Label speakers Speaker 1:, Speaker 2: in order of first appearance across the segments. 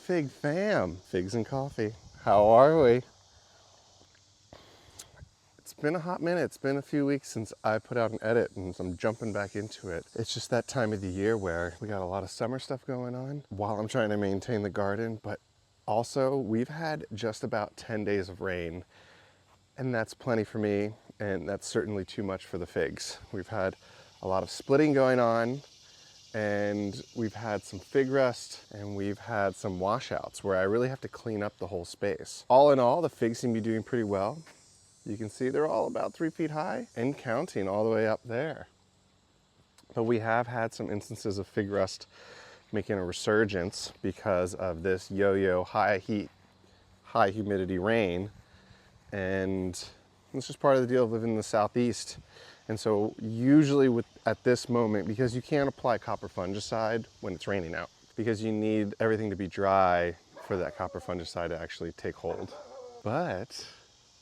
Speaker 1: Fig fam, figs and coffee. How are we? It's been a hot minute. It's been a few weeks since I put out an edit and I'm jumping back into it. It's just that time of the year where we got a lot of summer stuff going on while I'm trying to maintain the garden, but also we've had just about 10 days of rain, and that's plenty for me, and that's certainly too much for the figs. We've had a lot of splitting going on, and we've had some fig rust, and we've had some washouts where I really have to clean up the whole space. All in all, the figs seem to be doing pretty well. You can see they're all about 3 feet high and counting all the way up there. But we have had some instances of fig rust making a resurgence because of this yo-yo high heat, high humidity rain. And it's just part of the deal of living in the Southeast. And so usually at this moment, because you can't apply copper fungicide when it's raining out, because you need everything to be dry for that copper fungicide to actually take hold. But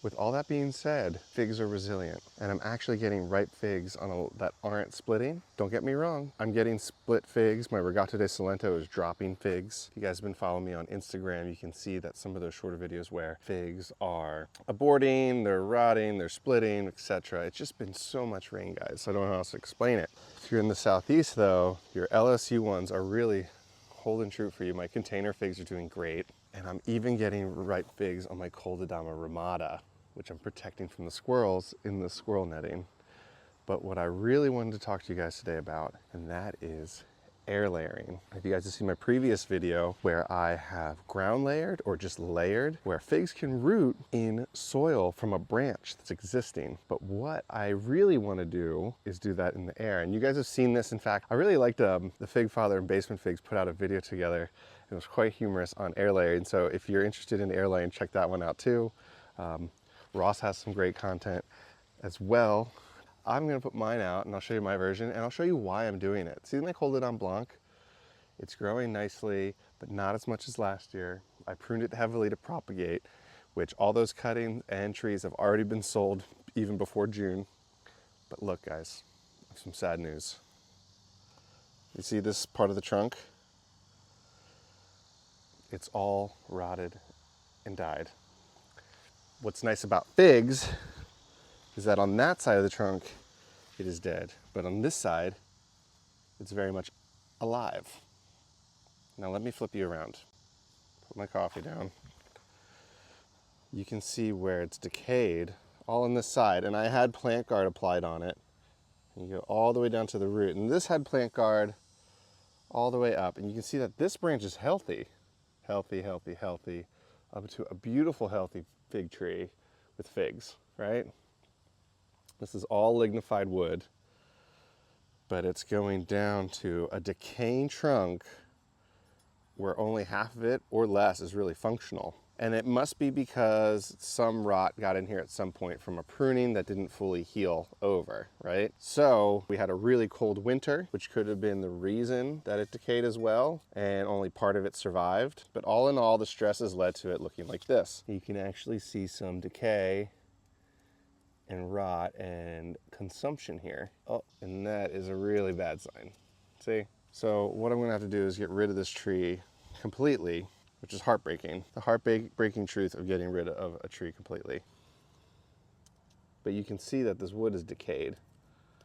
Speaker 1: with all that being said, figs are resilient, and I'm actually getting ripe figs that aren't splitting. Don't get me wrong, I'm getting split figs. My Regatta de Salento is dropping figs. If you guys have been following me on Instagram, you can see that some of those shorter videos where figs are aborting, they're rotting, they're splitting, etc. It's just been so much rain, guys. I don't know how else to explain it. If you're in the Southeast though, your LSU ones are really holding true for you. My container figs are doing great, and I'm even getting ripe figs on my Coldodama ramata, which I'm protecting from the squirrels in the squirrel netting. But what I really wanted to talk to you guys today about, and that is air layering. If you guys have seen my previous video where I have ground layered or just layered, where figs can root in soil from a branch that's existing. But what I really want to do is do that in the air. And you guys have seen this. In fact, I really liked the Fig Father and Basement Figs put out a video together. It was quite humorous on air layering. So if you're interested in air layering, check that one out too. Ross has some great content as well. I'm gonna put mine out and I'll show you my version, and I'll show you why I'm doing it. See my Coldodon Blanc? It's growing nicely, but not as much as last year. I pruned it heavily to propagate, which all those cuttings and trees have already been sold even before June. But look guys, I have some sad news. You see this part of the trunk? It's all rotted and died. What's nice about figs is that on that side of the trunk, it is dead. But on this side, it's very much alive. Now let me flip you around. Put my coffee down. You can see where it's decayed, all on this side. And I had plant guard applied on it. And you go all the way down to the root. And this had plant guard all the way up. And you can see that this branch is healthy. Healthy, healthy, healthy. Up to a beautiful, healthy fig tree with figs, right? This is all lignified wood, but it's going down to a decaying trunk where only half of it or less is really functional. And it must be because some rot got in here at some point from a pruning that didn't fully heal over, right? So we had a really cold winter, which could have been the reason that it decayed as well, and only part of it survived. But all in all, the stresses led to it looking like this. You can actually see some decay and rot and consumption here. Oh, and that is a really bad sign. See? So what I'm gonna have to do is get rid of this tree completely, which is heartbreaking. The heartbreaking truth of getting rid of a tree completely. But you can see that this wood is decayed.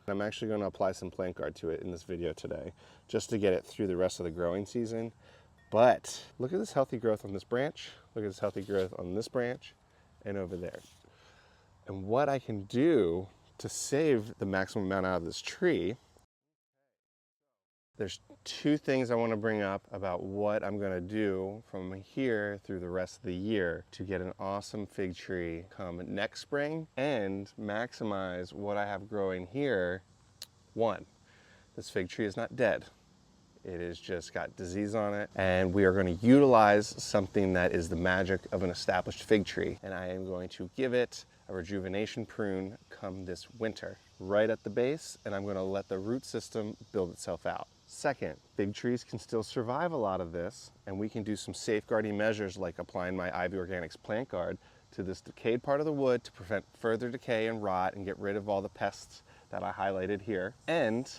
Speaker 1: I'm actually going to apply some plant guard to it in this video today, just to get it through the rest of the growing season. But look at this healthy growth on this branch. Look at this healthy growth on this branch and over there. And what I can do to save the maximum amount out of this tree, there's two things I want to bring up about what I'm going to do from here through the rest of the year to get an awesome fig tree come next spring and maximize what I have growing here. One, this fig tree is not dead. It has just got disease on it, and we are going to utilize something that is the magic of an established fig tree, and I am going to give it a rejuvenation prune come this winter right at the base, and I'm going to let the root system build itself out. Second, fig trees can still survive a lot of this, and we can do some safeguarding measures like applying my Ivy Organics plant guard to this decayed part of the wood to prevent further decay and rot and get rid of all the pests, that I highlighted here. And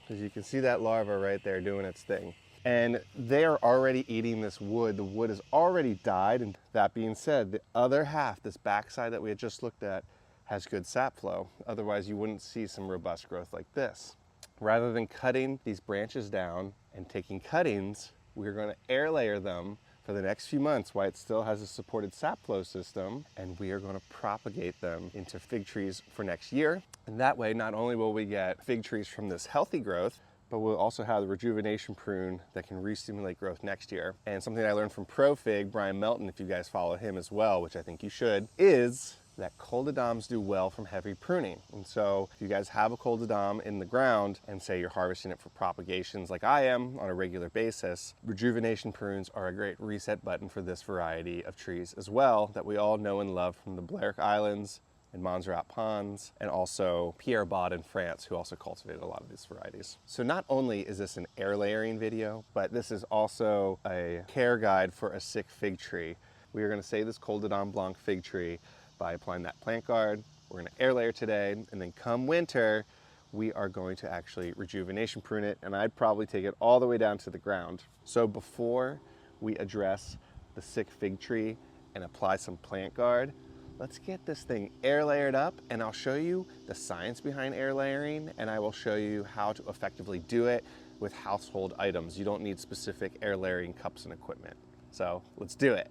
Speaker 1: As you can see that larva right there doing its thing. And they are already eating this wood. The wood has already died. And that being said, the other half, this backside that we had just looked at, has good sap flow. Otherwise, you wouldn't see some robust growth like this. Rather than cutting these branches down and taking cuttings, we're going to air layer them for the next few months while it still has a supported sap flow system, and we are going to propagate them into fig trees for next year. And that way, not only will we get fig trees from this healthy growth, but we'll also have the rejuvenation prune that can re-stimulate growth next year. And something I learned from ProFig, Brian Melton, if you guys follow him as well, which I think you should, is that coleodoms do well from heavy pruning. And so if you guys have a coleodom in the ground and say you're harvesting it for propagations like I am on a regular basis, rejuvenation prunes are a great reset button for this variety of trees as well that we all know and love from the Balearic Islands and Montserrat ponds, and also Pierre Baude in France, who also cultivated a lot of these varieties. So not only is this an air layering video, but this is also a care guide for a sick fig tree. We are going to save this Coledodon Blanc fig tree by applying that plant guard. We're going to air layer today, and then come winter, we are going to actually rejuvenation prune it, and I'd probably take it all the way down to the ground. So before we address the sick fig tree and apply some plant guard, let's get this thing air layered up, and I'll show you the science behind air layering, and I will show you how to effectively do it with household items. You don't need specific air layering cups and equipment. So let's do it.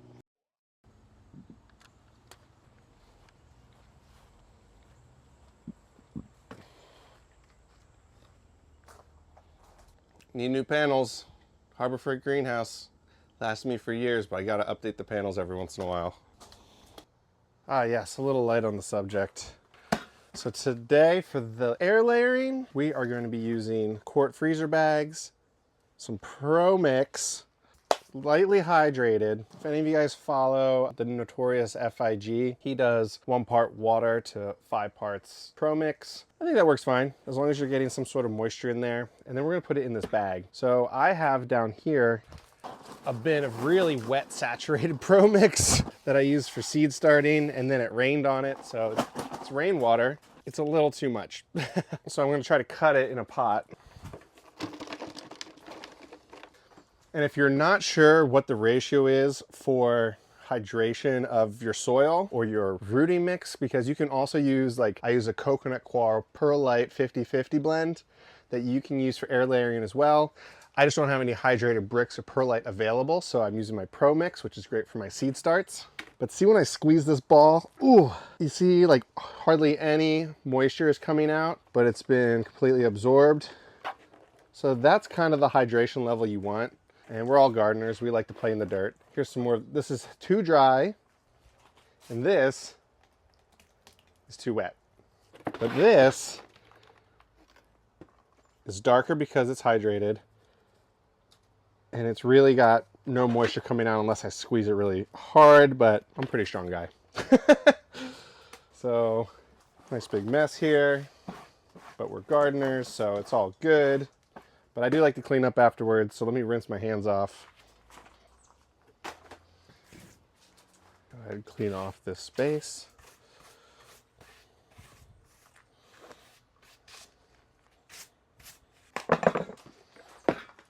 Speaker 1: Need new panels. Harbor Freight greenhouse. Lasted me for years, but I gotta update the panels every once in a while. Ah yes, a little light on the subject. So today for the air layering, we are going to be using quart freezer bags, some Pro Mix, lightly hydrated. If any of you guys follow the notorious FIG, he does 1 part water to 5 parts Pro Mix. I think that works fine, as long as you're getting some sort of moisture in there. And then we're gonna put it in this bag. So I have down here a bin of really wet, saturated Pro Mix that I use for seed starting, and then it rained on it, so it's rainwater. It's a little too much. So I'm gonna try to cut it in a pot. And if you're not sure what the ratio is for hydration of your soil or your rooting mix, because you can also use, like I use a coconut coir perlite 50-50 blend that you can use for air layering as well. I just don't have any hydrated bricks or perlite available, so I'm using my Pro Mix, which is great for my seed starts. But see when I squeeze this ball, ooh, you see like hardly any moisture is coming out, but it's been completely absorbed. So that's kind of the hydration level you want. And we're all gardeners, we like to play in the dirt. Here's some more. This is too dry, and this is too wet. But this is darker because it's hydrated, and it's really got no moisture coming out unless I squeeze it really hard, but I'm a pretty strong guy. So, nice big mess here, but we're gardeners, so it's all good. But I do like to clean up afterwards, so let me rinse my hands off. Go ahead and clean off this space.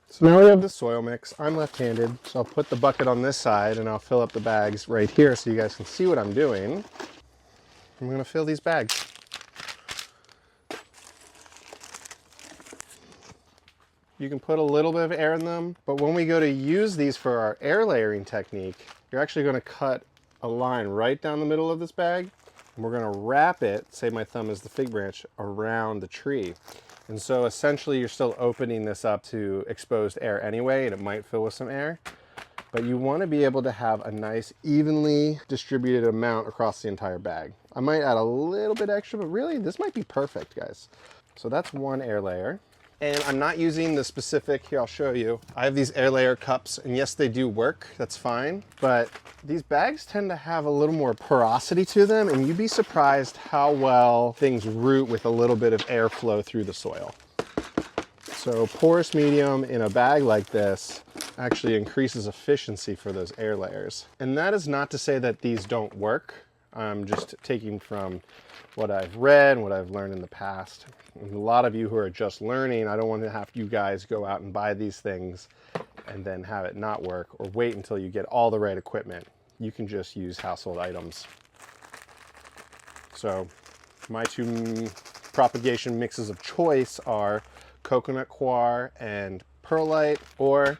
Speaker 1: So now we have the soil mix. I'm left-handed, so I'll put the bucket on this side and I'll fill up the bags right here so you guys can see what I'm doing. I'm gonna fill these bags. You can put a little bit of air in them, but when we go to use these for our air layering technique, you're actually going to cut a line right down the middle of this bag, and we're going to wrap it, say my thumb is the fig branch, around the tree. And so essentially you're still opening this up to exposed air anyway, and it might fill with some air, but you want to be able to have a nice evenly distributed amount across the entire bag. I might add a little bit extra, but really this might be perfect, guys. So that's one air layer. And I'm not using the specific, here I'll show you. I have these air layer cups, and yes, they do work, that's fine. But these bags tend to have a little more porosity to them, and you'd be surprised how well things root with a little bit of airflow through the soil. So porous medium in a bag like this actually increases efficiency for those air layers. And that is not to say that these don't work. I'm just taking from what I've read and what I've learned in the past. And a lot of you who are just learning, I don't want to have you guys go out and buy these things and then have it not work, or wait until you get all the right equipment. You can just use household items. So my two propagation mixes of choice are coconut coir and perlite, or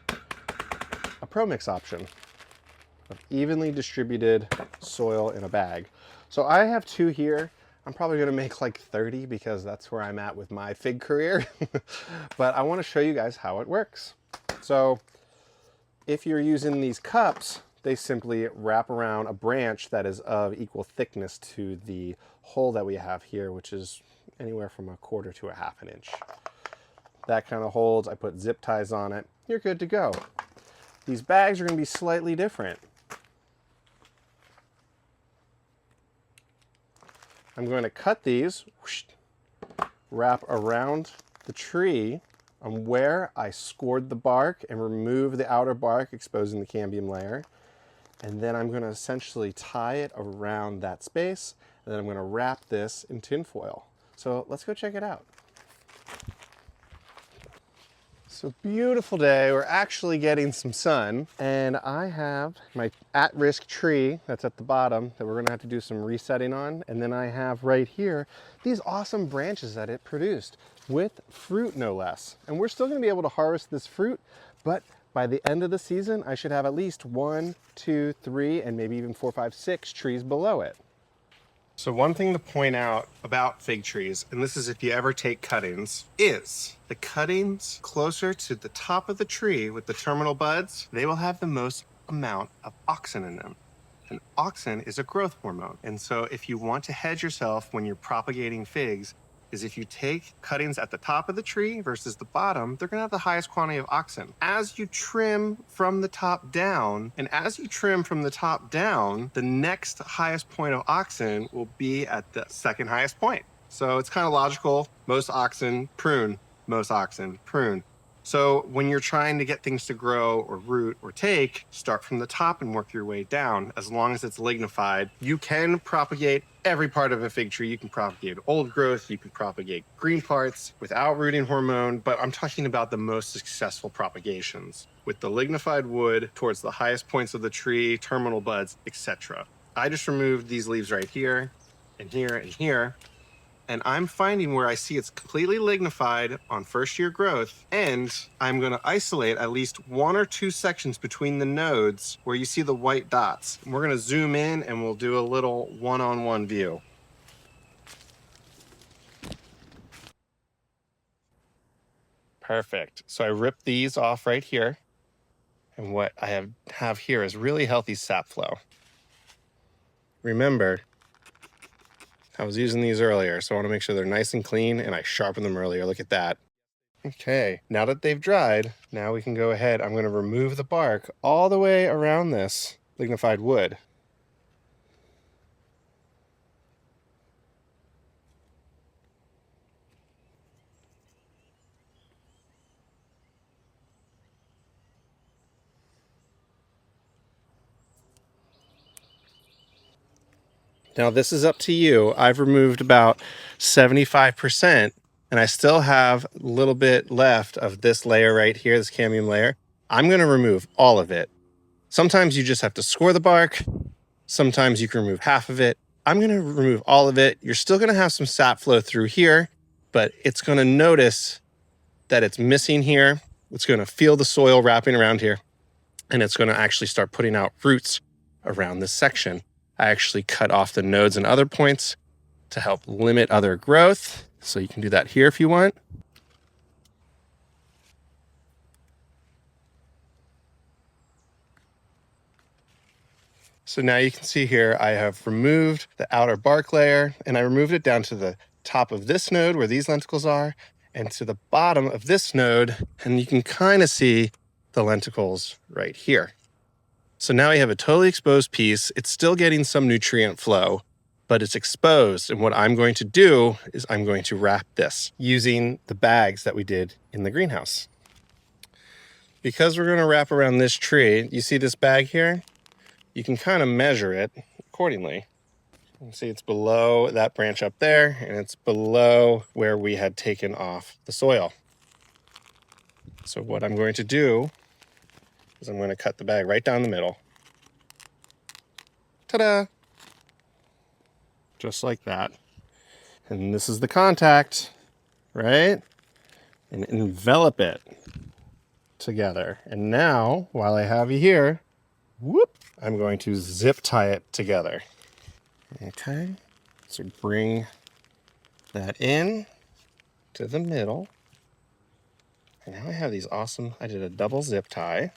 Speaker 1: a pro mix option of evenly distributed soil in a bag. So I have 2 here. I'm probably gonna make like 30 because that's where I'm at with my fig career. But I wanna show you guys how it works. So if you're using these cups, they simply wrap around a branch that is of equal thickness to the hole that we have here, which is anywhere from 1/4 to 1/2 inch. That kind of holds. I put zip ties on it. You're good to go. These bags are gonna be slightly different. I'm going to cut these, wrap around the tree on where I scored the bark and remove the outer bark, exposing the cambium layer. And then I'm going to essentially tie it around that space, and then I'm going to wrap this in tin foil. So let's go check it out. So beautiful day, we're actually getting some sun, and I have my at-risk tree that's at the bottom that we're gonna have to do some resetting on, and then I have right here these awesome branches that it produced with fruit, no less. And we're still gonna be able to harvest this fruit, but by the end of the season, I should have at least 1, 2, 3, and maybe even 4, 5, 6 trees below it. So one thing to point out about fig trees, and this is if you ever take cuttings, is the cuttings closer to the top of the tree with the terminal buds, they will have the most amount of auxin in them. And auxin is a growth hormone. And so if you want to hedge yourself when you're propagating figs, is if you take cuttings at the top of the tree versus the bottom, they're gonna have the highest quantity of auxin. As you trim from the top down, the next highest point of auxin will be at the second highest point. So it's kind of logical. Most auxin, prune. Most auxin, prune. So when you're trying to get things to grow or root or take, start from the top and work your way down. As long as it's lignified, you can propagate every part of a fig tree. You can propagate old growth, you can propagate green parts without rooting hormone, but I'm talking about the most successful propagations with the lignified wood towards the highest points of the tree, terminal buds, etc. I just removed these leaves right here and here and here. And I'm finding where I see it's completely lignified on first year growth, and I'm gonna isolate at least 1 or 2 sections between the nodes where you see the white dots. And we're gonna zoom in and we'll do a little one-on-one view. Perfect. So I ripped these off right here. And what I have here is really healthy sap flow. Remember, I was using these earlier, so I want to make sure they're nice and clean, and I sharpened them earlier. Look at that. Okay, now that they've dried, now we can go ahead. I'm going to remove the bark all the way around this lignified wood. Now this is up to you. I've removed about 75%, and I still have a little bit left of this layer right here, this cambium layer. I'm going to remove all of it. Sometimes you just have to score the bark. Sometimes you can remove half of it. I'm going to remove all of it. You're still going to have some sap flow through here, but it's going to notice that it's missing here. It's going to feel the soil wrapping around here, and it's going to actually start putting out roots around this section. I actually cut off the nodes and other points to help limit other growth. So you can do that here if you want. So now you can see here, I have removed the outer bark layer, and I removed it down to the top of this node where these lenticles are, and to the bottom of this node, and you can kind of see the lenticles right here. So now we have a totally exposed piece. It's still getting some nutrient flow, but it's exposed. And what I'm going to do is I'm going to wrap this using the bags that we did in the greenhouse. Because we're going to wrap around this tree, you see this bag here? You can kind of measure it accordingly. You see it's below that branch up there, and it's below where we had taken off the soil. So what I'm going to do is I'm going to cut the bag right down the middle. Ta-da! Just like that. And this is the contact, right? And envelop it together. And now, while I have you here, whoop, I'm going to zip tie it together. Okay, so bring that in to the middle. And now I have these awesome, I did a double zip tie.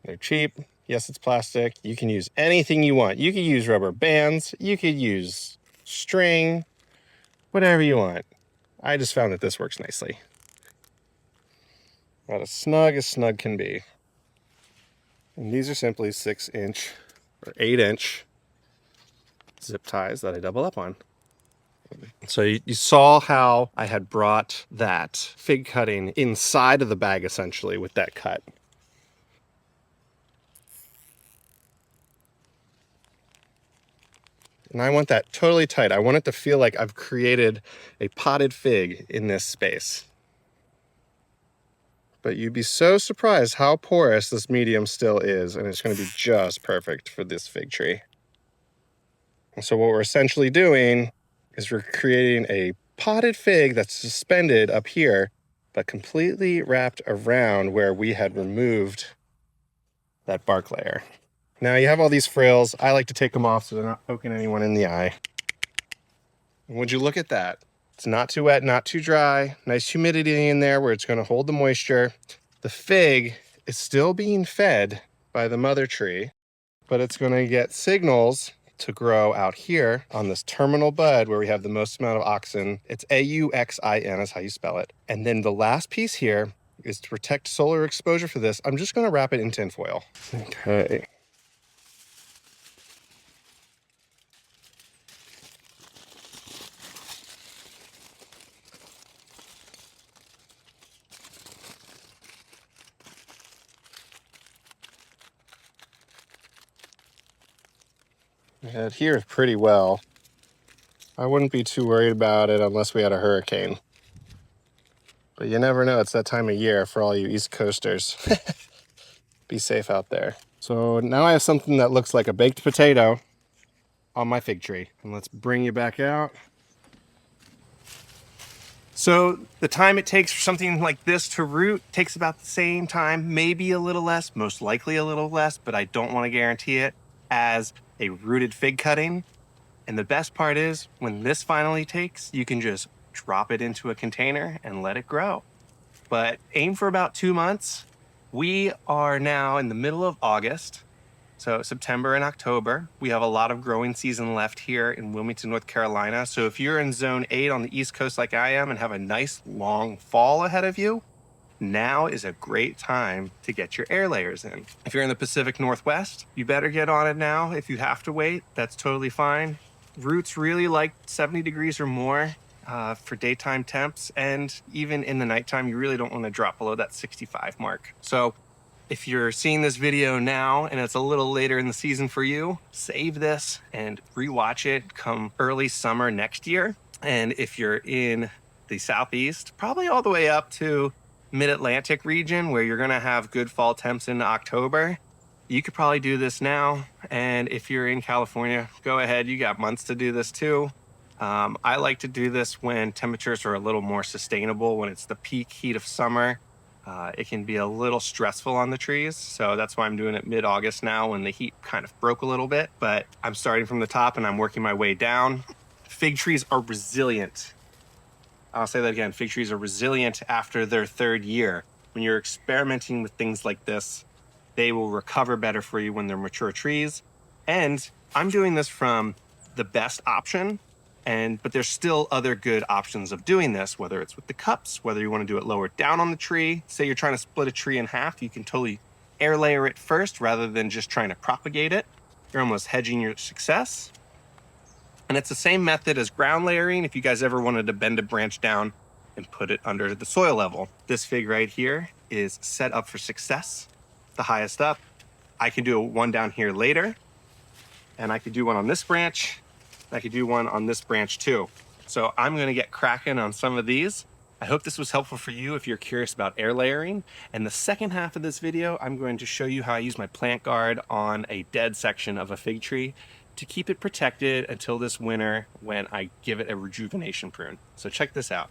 Speaker 1: They're cheap. Yes, it's plastic. You can use anything you want. You could use rubber bands. You could use string, whatever you want. I just found that this works nicely. About as snug can be. And these are simply 6-inch or 8-inch zip ties that I double up on. So you saw how I had brought that fig cutting inside of the bag essentially with that cut. And I want that totally tight. I want it to feel like I've created a potted fig in this space. But you'd be so surprised how porous this medium still is, and it's going to be just perfect for this fig tree. And so what we're essentially doing is we're creating a potted fig that's suspended up here, but completely wrapped around where we had removed that bark layer. Now you have all these frills. I like to take them off so they're not poking anyone in the eye. And would you look at that? It's not too wet, not too dry. Nice humidity in there where it's going to hold the moisture. The fig is still being fed by the mother tree, but it's going to get signals to grow out here on this terminal bud where we have the most amount of auxin. It's AUXIN is how you spell it. And then the last piece here is to protect solar exposure for this. I'm just going to wrap it in tin foil. Okay. It adheres pretty well. I wouldn't be too worried about it unless we had a hurricane. But you never know, it's that time of year for all you East Coasters. Be safe out there. So now I have something that looks like a baked potato on my fig tree. And let's bring you back out. So the time it takes for something like this to root takes about the same time, maybe a little less, most likely a little less, but I don't want to guarantee it, as a rooted fig cutting. And the best part is when this finally takes, you can just drop it into a container and let it grow. But aim for about 2 months. We are now in the middle of August. So September and October, we have a lot of growing season left here in Wilmington, North Carolina. So if you're in zone 8 on the East Coast like I am and have a nice long fall ahead of you, now is a great time to get your air layers in. If you're in the Pacific Northwest, you better get on it now. If you have to wait, that's totally fine. Roots really like 70 degrees or more for daytime temps. And even in the nighttime, you really don't want to drop below that 65 mark. So if you're seeing this video now and it's a little later in the season for you, save this and rewatch it come early summer next year. And if you're in the Southeast, probably all the way up to mid-Atlantic region where you're gonna have good fall temps in October, you could probably do this now. And if you're in California, go ahead, you got months to do this too. I like to do this when temperatures are a little more sustainable, when it's the peak heat of summer. It can be a little stressful on the trees, so that's why I'm doing it mid-August now when the heat kind of broke a little bit. But I'm starting from the top and I'm working my way down. Fig trees are resilient. I'll say that again, fig trees are resilient after their 3rd year. When you're experimenting with things like this, they will recover better for you when they're mature trees. And I'm doing this from the best option, but there's still other good options of doing this, whether it's with the cups, whether you want to do it lower down on the tree. Say you're trying to split a tree in half, you can totally air layer it first rather than just trying to propagate it. You're almost hedging your success. And it's the same method as ground layering if you guys ever wanted to bend a branch down and put it under the soil level. This fig right here is set up for success, the highest up. I can do one down here later.
Speaker 2: and I could do one on this branch. I could do one on this branch too. So I'm gonna get cracking on some of these. I hope this was helpful for you if you're curious about air layering. And the second half of this video, I'm going to show you how I use my plant guard on a dead section of a fig tree to keep it protected until this winter when I give it a rejuvenation prune. So check this out.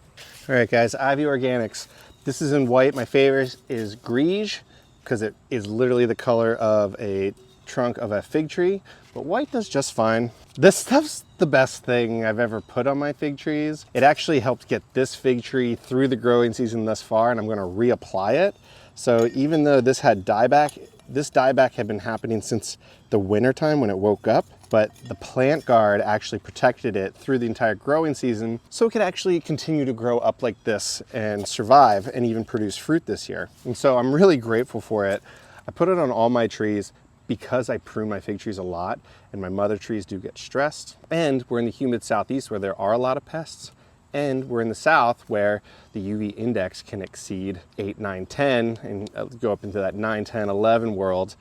Speaker 1: All right, guys, Ivy Organics. This is in white. My favorite is Grige because it is literally the color of a trunk of a fig tree, but white does just fine. This stuff's the best thing I've ever put on my fig trees. It actually helped get this fig tree through the growing season thus far, and I'm gonna reapply it. So even though this had dieback, this dieback had been happening since the winter time when it woke up, but the plant guard actually protected it through the entire growing season so it could actually continue to grow up like this and survive and even produce fruit this year. And so I'm really grateful for it. I put it on all my trees because I prune my fig trees a lot and my mother trees do get stressed. And we're in the humid southeast where there are a lot of pests. And we're in the south where the UV index can exceed 8, 9, 10 and go up into that 9, 10, 11 world,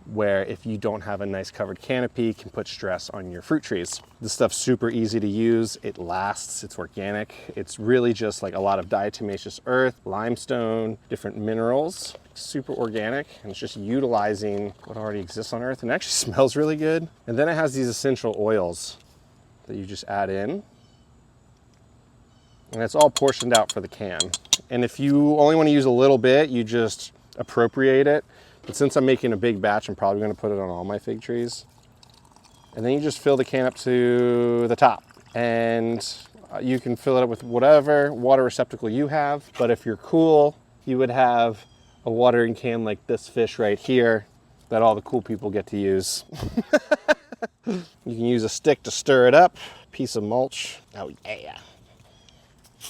Speaker 1: where if you don't have a nice covered canopy, can put stress on your fruit trees. This stuff's super easy to use. It lasts, it's organic. It's really just like a lot of diatomaceous earth, limestone, different minerals, super organic. And it's just utilizing what already exists on earth and it actually smells really good. And then it has these essential oils that you just add in. And it's all portioned out for the can. And if you only want to use a little bit, you just appropriate it. But since I'm making a big batch, I'm probably going to put it on all my fig trees. And then you just fill the can up to the top. And you can fill it up with whatever water receptacle you have. But if you're cool, you would have a watering can like this fish right here that all the cool people get to use. You can use a stick to stir it up, piece of mulch. Oh yeah.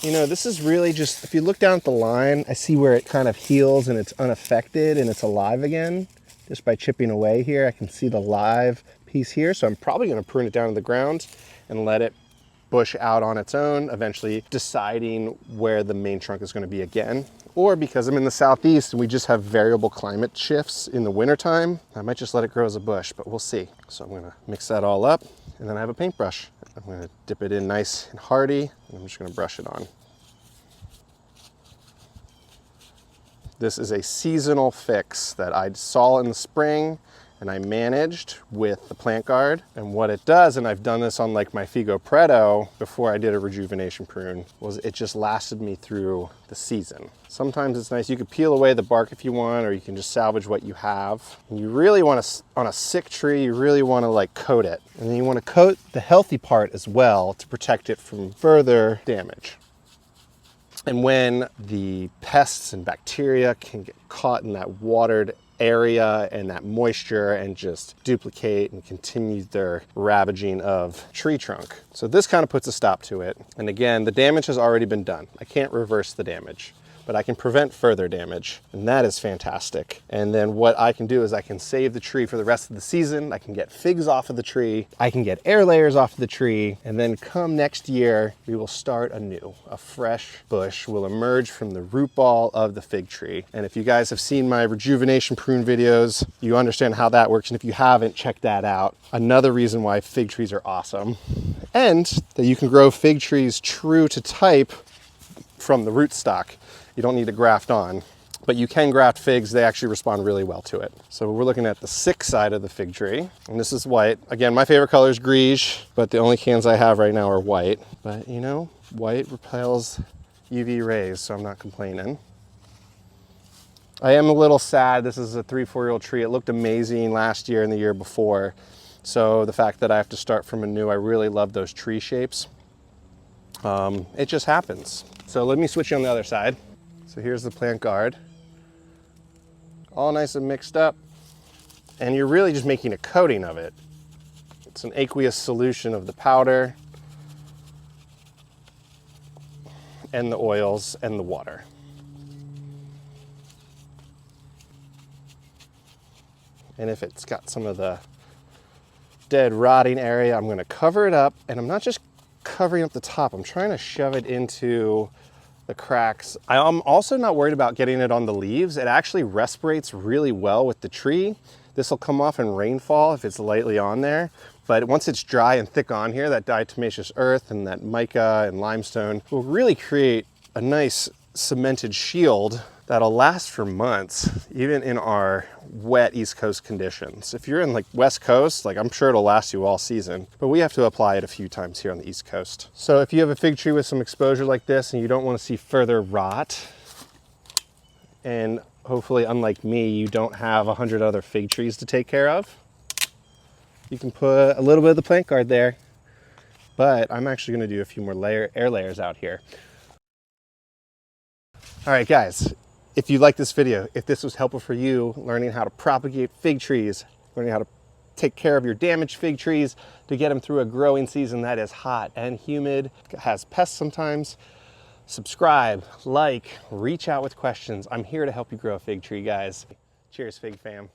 Speaker 1: You know, this is really just, if you look down at the line, I see where it kind of heals and it's unaffected and it's alive again. Just by chipping away here, I can see the live piece here. So I'm probably going to prune it down to the ground and let it bush out on its own, eventually deciding where the main trunk is going to be again. Or because I'm in the southeast and we just have variable climate shifts in the wintertime, I might just let it grow as a bush, but we'll see. So I'm going to mix that all up and then I have a paintbrush. I'm going to dip it in nice and hearty and I'm just going to brush it on. This is a seasonal fix that I saw in the spring and I managed with the plant guard. And what it does, and I've done this on like my Figo Preto before I did a rejuvenation prune, was it just lasted me through the season. Sometimes it's nice, you could peel away the bark if you want, or you can just salvage what you have. And you really want to, on a sick tree, you really want to like coat it. And then you want to coat the healthy part as well to protect it from further damage. And when the pests and bacteria can get caught in that watered area and that moisture and just duplicate and continue their ravaging of tree trunk. So this kind of puts a stop to it. And again, the damage has already been done. I can't reverse the damage, but I can prevent further damage, and that is fantastic. And then what I can do is I can save the tree for the rest of the season. I can get figs off of the tree. I can get air layers off of the tree. And then come next year, we will start anew. A fresh bush will emerge from the root ball of the fig tree. And if you guys have seen my rejuvenation prune videos, you understand how that works. And if you haven't, check that out. Another reason why fig trees are awesome. And that you can grow fig trees true to type from the rootstock. You don't need to graft on, but you can graft figs. They actually respond really well to it. So we're looking at the sick side of the fig tree, and this is white. Again, my favorite color is Grige, but the only cans I have right now are white. But you know, white repels UV rays, so I'm not complaining. I am a little sad. This is a 3-4-year-old tree. It looked amazing last year and the year before. So the fact that I have to start from anew, I really love those tree shapes. It just happens. So let me switch you on the other side. So here's the plant guard, all nice and mixed up. And you're really just making a coating of it. It's an aqueous solution of the powder and the oils and the water. And if it's got some of the dead rotting area, I'm gonna cover it up, and I'm not just covering up the top, I'm trying to shove it into the cracks. I'm also not worried about getting it on the leaves. It actually respirates really well with the tree. This will come off in rainfall if it's lightly on there. but once it's dry and thick on here, that diatomaceous earth and that mica and limestone will really create a nice cemented shield that'll last for months, even in our wet East Coast conditions. If you're in like West Coast, like I'm sure it'll last you all season, but we have to apply it a few times here on the East Coast. So if you have a fig tree with some exposure like this and you don't want to see further rot, and hopefully unlike me, you don't have 100 other fig trees to take care of, you can put a little bit of the plant guard there. But I'm actually going to do a few more air layers out here. All right, guys, if you like this video, if this was helpful for you, learning how to propagate fig trees, learning how to take care of your damaged fig trees to get them through a growing season that is hot and humid, has pests sometimes, subscribe, like, reach out with questions. I'm here to help you grow a fig tree, guys. Cheers, fig fam.